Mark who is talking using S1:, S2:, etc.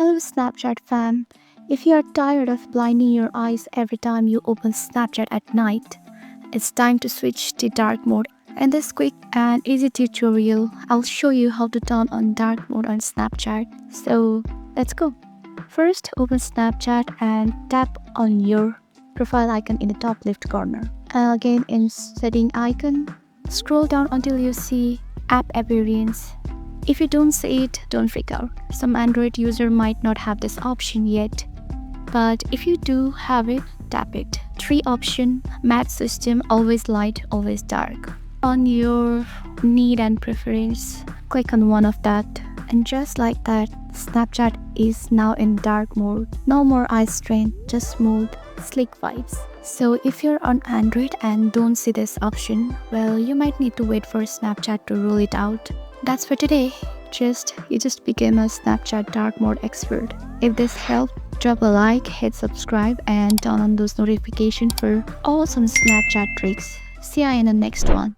S1: Hello Snapchat fam. If you are tired of blinding your eyes every time you open Snapchat at night, it's time to switch to dark mode. In this quick and easy tutorial, I'll show you how to turn on dark mode on Snapchat. So let's go. First, open Snapchat and tap on your profile icon in the top left corner. And again in setting icon, scroll down until you see app appearance. If you don't see it, don't freak out. Some Android user might not have this option yet. But if you do have it, tap it. 3 option, match system, always light, always dark. On your need and preference, click on one of that. And just like that, Snapchat is now in dark mode. No more eye strain, just smooth, slick vibes. So if you're on Android and don't see this option, well, you might need to wait for Snapchat to roll it out. That's for today. You just became a Snapchat dark mode expert. If this helped, drop a like, hit subscribe, and turn on those notifications for awesome Snapchat tricks. See ya in the next one.